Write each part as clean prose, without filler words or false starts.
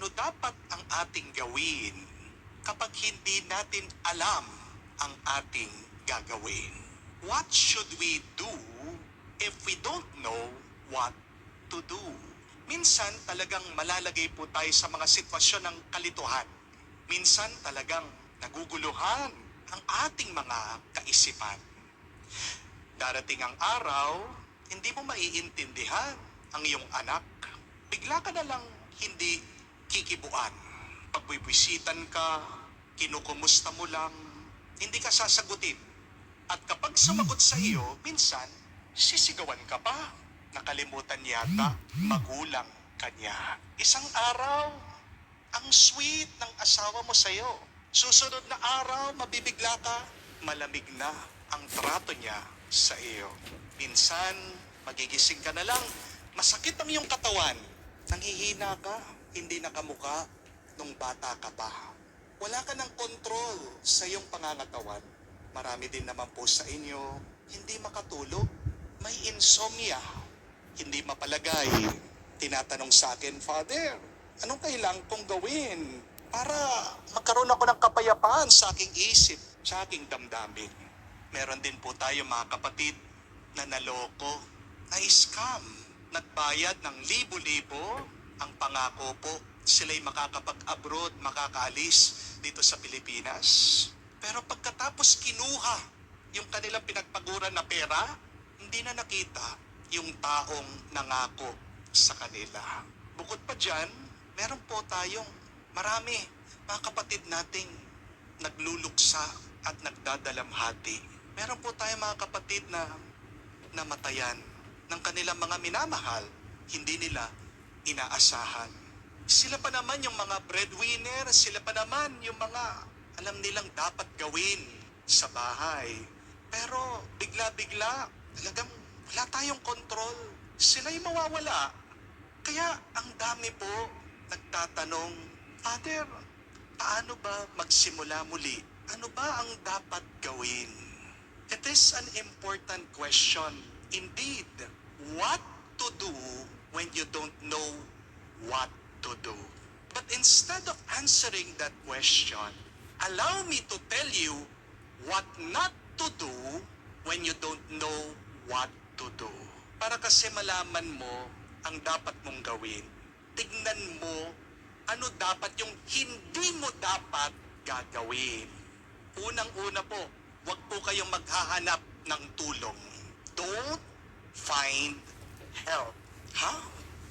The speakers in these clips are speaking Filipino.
ano dapat ang ating gawin kapag hindi natin alam ang ating gagawin? What should we do if we don't know what to do? Minsan talagang malalagay po tayo sa mga sitwasyon ng kalituhan. Minsan talagang naguguluhan ang ating mga kaisipan. Darating ang araw, hindi mo maiintindihan ang iyong anak. Bigla ka na lang hindi kikibuan. Pagbibisitan ka, kinukumusta mo lang, hindi ka sasagutin. At kapag sumagot sa iyo, minsan, sisigawan ka pa. Nakalimutan yata, magulang kanya. Isang araw, ang sweet ng asawa mo sa iyo. Susunod na araw, mabibigla ka, malamig na ang trato niya sa iyo. Minsan, magigising ka na lang, masakit ang iyong katawan. Nanghihina ka, hindi nakamuka nung bata ka pa. Wala ka ng kontrol sa iyong pangangatawan. Marami din naman po sa inyo, hindi makatulog. May insomnia, hindi mapalagay. Tinatanong sa akin, Father, anong kailangan kong gawin para magkaroon ako ng kapayapaan sa aking isip, sa aking damdamin? Meron din po tayo mga kapatid na naloko, na scam. Nagbayad ng libo-libo, ang pangako po, sila'y makakapag-abroad, makakaalis dito sa Pilipinas. Pero pagkatapos kinuha yung kanilang pinagpaguran na pera, hindi na nakita yung taong nangako sa kanila. Bukod pa dyan, meron po tayong marami mga kapatid nating nagluluksa at nagdadalamhati. Meron po tayong mga kapatid na namatayan ng kanilang mga minamahal, hindi nila inaasahan. Sila pa naman yung mga breadwinner, sila pa naman yung mga alam nilang dapat gawin sa bahay. Pero bigla-bigla, talagang wala tayong kontrol. Sila'y mawawala. Kaya ang dami po nagtatanong, Father, paano ba magsimula muli? Ano ba ang dapat gawin? It is an important question. Indeed, what to do when you don't know what to do? But instead of answering that question, allow me to tell you what not to do when you don't know what to do. Para kasi malaman mo ang dapat mong gawin, tignan mo ano dapat yung hindi mo dapat gagawin. Unang-una po, huwag po kayong maghahanap ng tulong. Don't find help. Ha?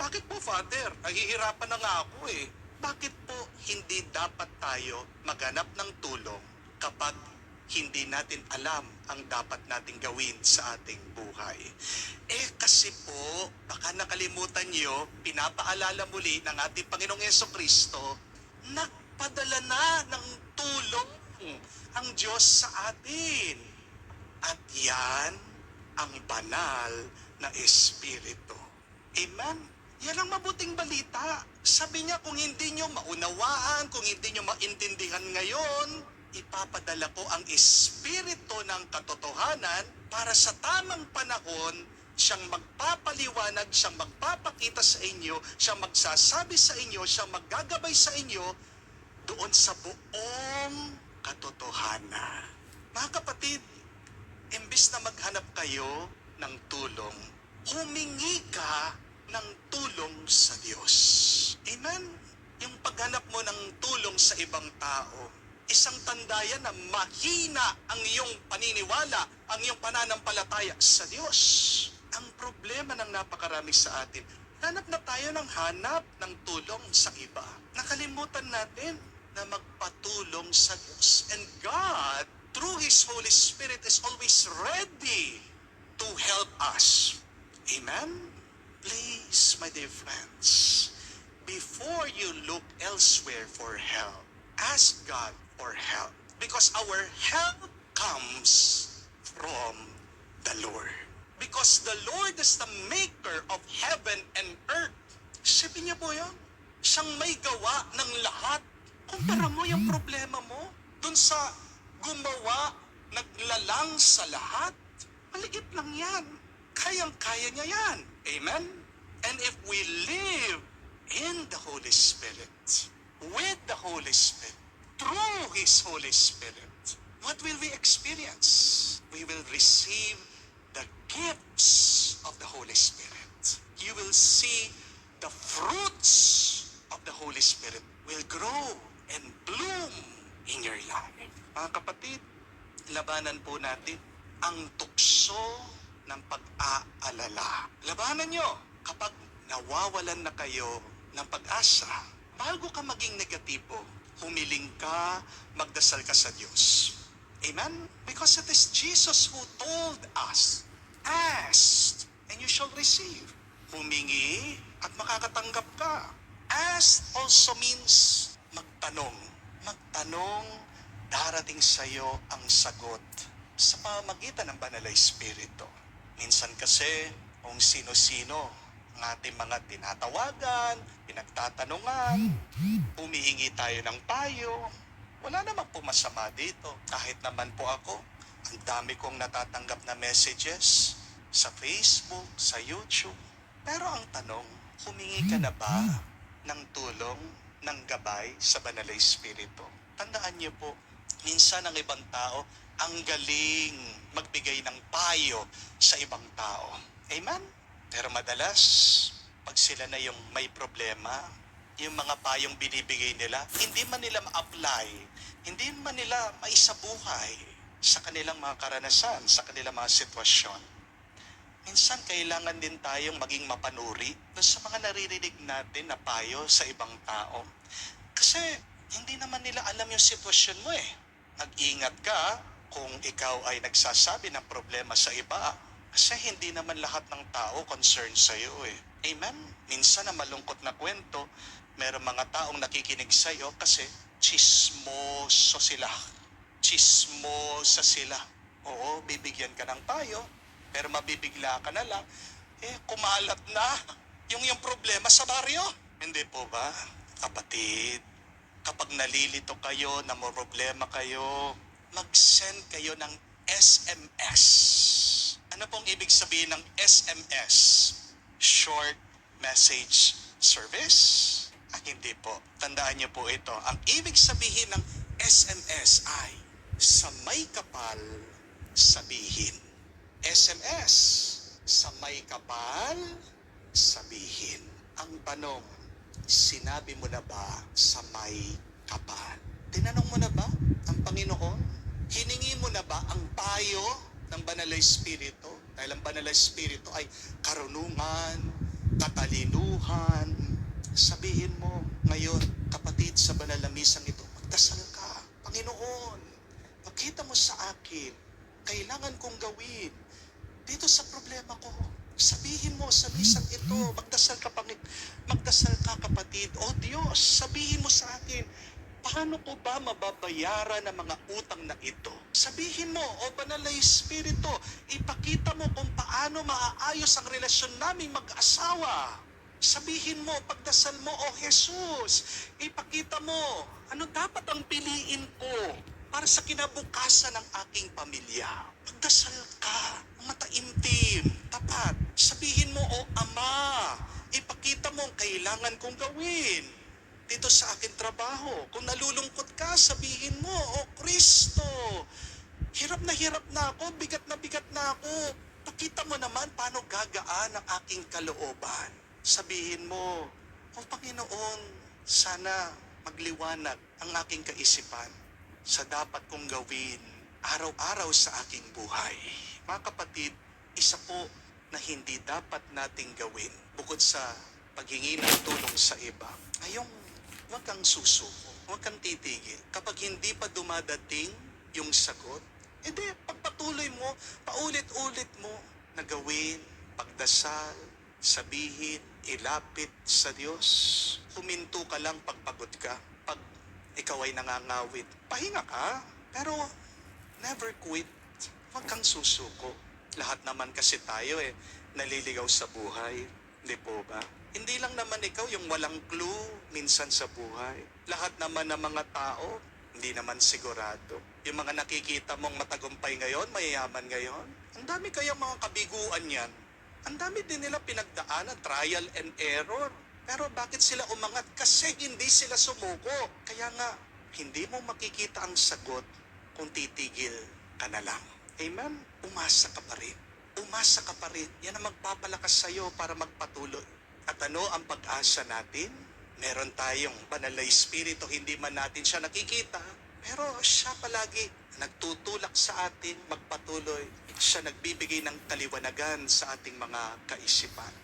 Bakit po, Father? Nahihirapan na nga ako eh. Bakit po hindi dapat tayo maghanap ng tulong kapag hindi natin alam ang dapat nating gawin sa ating buhay? Kasi po, baka nakalimutan nyo, pinapaalala muli ng ating Panginoong Jesucristo, nagpadala na ng tulong ang Diyos sa atin. At yan ang banal na Espiritu. Amen? Yan ang mabuting balita. Sabi niya, kung hindi nyo maunawaan, kung hindi nyo maintindihan ngayon, ipapadala ko ang Espiritu ng katotohanan para sa tamang panahon, siyang magpapaliwanag, siyang magpapakita sa inyo, siyang magsasabi sa inyo, siyang maggagabay sa inyo doon sa buong katotohanan. Mga kapatid, imbis na maghanap kayo ng tulong, humingi ka ng tulong sa Diyos. Amen? Yung paghanap mo ng tulong sa ibang tao, isang tanda yan na mahina ang iyong paniniwala, ang iyong pananampalataya sa Diyos. Ang problema ng napakarami sa atin, hanap na tayo ng hanap ng tulong sa iba. Nakalimutan natin na magpatulong sa Diyos. And God, through His Holy Spirit, is always ready to help us. Amen? Please, my dear friends, before you look elsewhere for help, ask God for help. Because our help comes from the Lord. Because the Lord is the maker of heaven and earth. Isipin niyo po yan. Siyang may gawa ng lahat. Kumpara mo yung problema mo dun sa gumawa, naglalang sa lahat. Maliit lang yan. Kayang-kaya niya yan. Amen? And if we live in the Holy Spirit, with the Holy Spirit, through His Holy Spirit, what will we experience? We will receive the gifts of the Holy Spirit. You will see the fruits of the Holy Spirit will grow and bloom in your life. Mga kapatid, labanan po natin ang tukso ng pag-aalala. Labanan nyo kapag nawawalan na kayo ng pag-asa. Bago ka maging negatibo, humiling ka, magdasal ka sa Diyos. Amen? Because it is Jesus who told us, ask and you shall receive. Humingi at makakatanggap ka. Ask also means magtanong. Magtanong, darating sa iyo ang sagot sa pamamagitan ng Banal na Espiritu. Minsan kasi, kung sino-sino ang ating mga tinatawagan, pinagtatanungan, humihingi tayo ng payo, wala namang pumasama dito. Kahit naman po ako, ang dami kong natatanggap na messages sa Facebook, sa YouTube. Pero ang tanong, humingi ka na ba ng tulong, ng gabay sa Banal na Espiritu? Tandaan niyo po, minsan ang ibang tao, ang galing magbigay ng payo sa ibang tao. Amen? Pero madalas, pag sila na yung may problema, yung mga payong binibigay nila, hindi man nila ma-apply, hindi man nila maisabuhay sa kanilang mga karanasan, sa kanilang mga sitwasyon. Minsan kailangan din tayong maging mapanuri sa mga naririnig natin na payo sa ibang tao. Kasi hindi naman nila alam yung sitwasyon mo eh. Mag-ingat ka kung ikaw ay nagsasabi ng problema sa iba. Kasi hindi naman lahat ng tao concerned sa iyo eh. Amen? Minsan na malungkot na kwento, merong mga taong nakikinig sa iyo kasi chismoso sila. Chismosa sila. Oo, bibigyan ka ng payo, pero mabibigla ka na lang, kumalat na yung problema sa baryo. Hindi po ba, kapatid? Kapag nalilito kayo, na may problema kayo, mag-send kayo ng SMS. Ano pong ibig sabihin ng SMS? Short Message Service? Hindi po. Tandaan niyo po ito. Ang ibig sabihin ng SMS ay sa may kapal, sabihin. SMS, sa may kapal, sabihin. Ang tanong, sinabi mo na ba sa may kapal? Tinanong mo na ba ang Panginoon? Hiningi mo na ba ang payo ng Banal na Espiritu? Dahil ang Banal na Espiritu ay karunungan, katalinuhan. Sabihin mo ngayon, kapatid, sa banal na misang ito, magdasal ka. Panginoon, makita mo sa akin, kailangan kong gawin dito sa problema ko. Sabihin mo sa misang ito, magdasal ka kapatid. O Diyos, sabihin mo sa akin, paano ko ba mababayaran ang mga utang na ito? Sabihin mo, o Banal na Espiritu, ipakita mo kung paano maaayos ang relasyon naming mag-asawa. Sabihin mo, pagdasal mo, o Jesus, ipakita mo, ano dapat ang piliin ko para sa kinabukasan ng aking pamilya. Pagdasal ka, mataimtim, tapat. Sabihin mo, o Ama, ipakita mo ang kailangan kong gawin dito sa aking trabaho. Kung nalulungkot ka, sabihin mo, o Kristo, hirap na ako, bigat na ako. Pakita mo naman paano gagaan ang aking kalooban. Sabihin mo, o Panginoon, sana magliwanag ang aking kaisipan sa dapat kong gawin araw-araw sa aking buhay. Mga kapatid, isa po na hindi dapat nating gawin bukod sa paghingi ng tulong sa iba ay yung huwag kang susuko, huwag kang titigil. Kapag hindi pa dumadating yung sagot, edi pagpatuloy mo, paulit-ulit mo na gawin, pagdasal, sabihin, ilapit sa Diyos. Huminto ka lang pagpagod ka. Pag ikaw ay nangangawit, pahinga ka, pero never quit. Huwag kang susuko. Lahat naman kasi tayo naliligaw sa buhay. Hindi po ba? Hindi lang naman ikaw yung walang clue minsan sa buhay. Lahat naman ng mga tao, hindi naman sigurado. Yung mga nakikita mong matagumpay ngayon, mayayaman ngayon, ang dami kayang mga kabiguan yan. Ang dami din nila pinagdaanan, trial and error. Pero bakit sila umangat? Kasi hindi sila sumuko. Kaya nga, hindi mo makikita ang sagot kung titigil ka na lang. Amen? Umasa ka pa rin. Umasa ka pa rin. Yan ang magpapalakas sa'yo para magpatuloy. At ano ang pag-asa natin? Meron tayong banal na espiritu, hindi man natin siya nakikita, pero siya palagi nagtutulak sa atin magpatuloy. Siya nagbibigay ng kaliwanagan sa ating mga kaisipan.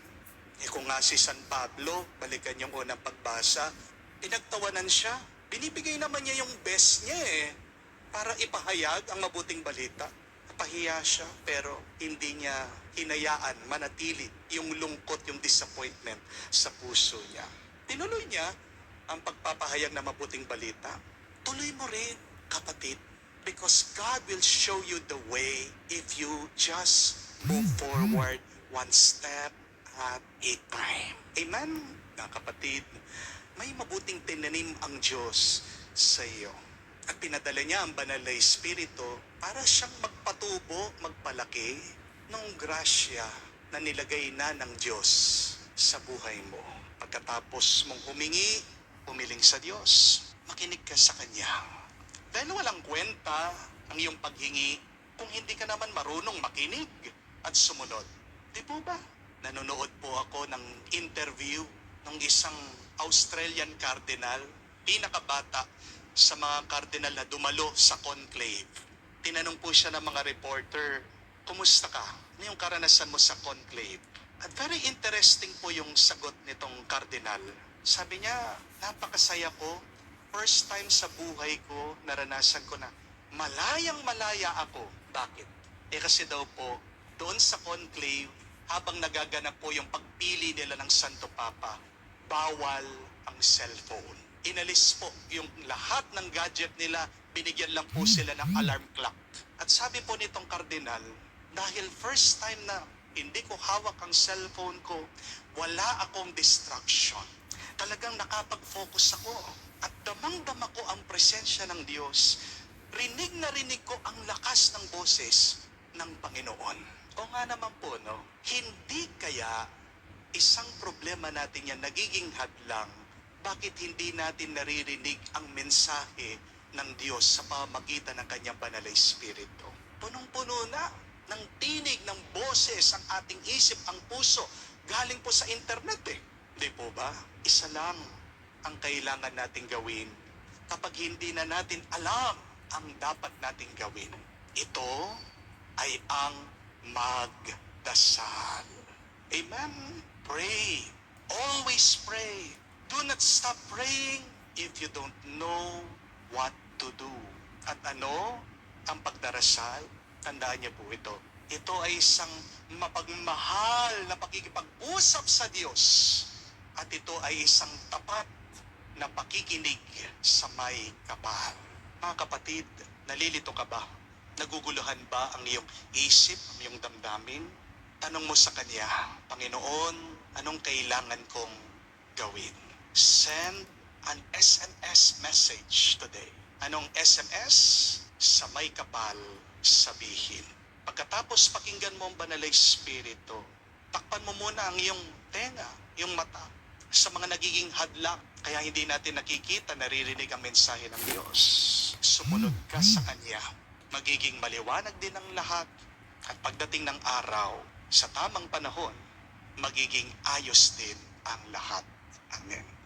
Kung nga si San Pablo, balikan yung unang pagbasa, pinagtawanan siya. Binibigay naman niya yung best niya para ipahayag ang mabuting balita. Napahiya siya, pero hindi niya hinayaan manatili yung lungkot, yung disappointment sa puso niya. Tinuloy niya ang pagpapahayag ng mabuting balita. Tuloy mo rin, kapatid, because God will show you the way if you just move forward one step at a time. Amen? Mga kapatid, may mabuting tinanim ang Diyos sa iyo. At pinadala niya ang banal na espiritu para siyang magpatubo, magpalaki ng grasya na nilagay na ng Diyos sa buhay mo. Pagkatapos mong humingi, humiling sa Diyos, makinig ka sa Kanya. Dahil walang kwenta ang iyong paghingi kung hindi ka naman marunong makinig at sumunod. Di po ba? Nanonood po ako ng interview ng isang Australian cardinal, pinakabata sa mga cardinal na dumalo sa conclave. Tinanong po siya ng mga reporter, kumusta ka? Ano yung karanasan mo sa conclave? At very interesting po yung sagot nitong cardinal. Sabi niya, napakasaya ko. First time sa buhay ko, naranasan ko na malayang malaya ako. Bakit? Kasi daw po, doon sa conclave, habang nagaganap po yung pagpili nila ng Santo Papa, bawal ang cellphone. Inalis po yung lahat ng gadget nila, binigyan lang po sila ng alarm clock. At sabi po nitong kardinal, dahil first time na hindi ko hawak ang cellphone ko, wala akong distraction. Talagang nakapag-focus ako at damang-dama ko ang presensya ng Diyos. Rinig na rinig ko ang lakas ng boses ng Panginoon. O nga naman po, no? Hindi kaya isang problema natin yan nagiging hadlang, bakit hindi natin naririnig ang mensahe ng Diyos sa pamamagitan ng Kanyang Banal na Espiritu? Punong-puno na ng tinig ng boses ang ating isip, ang puso, galing po sa internet Di po ba? Isa lang ang kailangan nating gawin kapag hindi na natin alam ang dapat nating gawin. Ito ay ang magdasal. Amen? Pray. Always pray. Do not stop praying if you don't know what to do. At ano ang pagdarasal? Tandaan niyo po ito. Ito ay isang mapagmahal na pakikipag-usap sa Diyos. At ito ay isang tapat na pakikinig sa may kapal. Mga kapatid, nalilito ka ba? Naguguluhan ba ang iyong isip, ang iyong damdamin? Tanong mo sa Kanya, Panginoon, anong kailangan kong gawin? Send an SMS message today. Anong SMS? Sa may kapal sabihin. Pagkatapos pakinggan mo ang Banal na Espiritu, takpan mo muna ang iyong tenga, iyong mata, sa mga nagiging hadlang, kaya hindi natin nakikita, naririnig ang mensahe ng Diyos. Sumunod ka sa Kanya. Magiging maliwanag din ang lahat. At pagdating ng araw, sa tamang panahon, magiging ayos din ang lahat. Amen.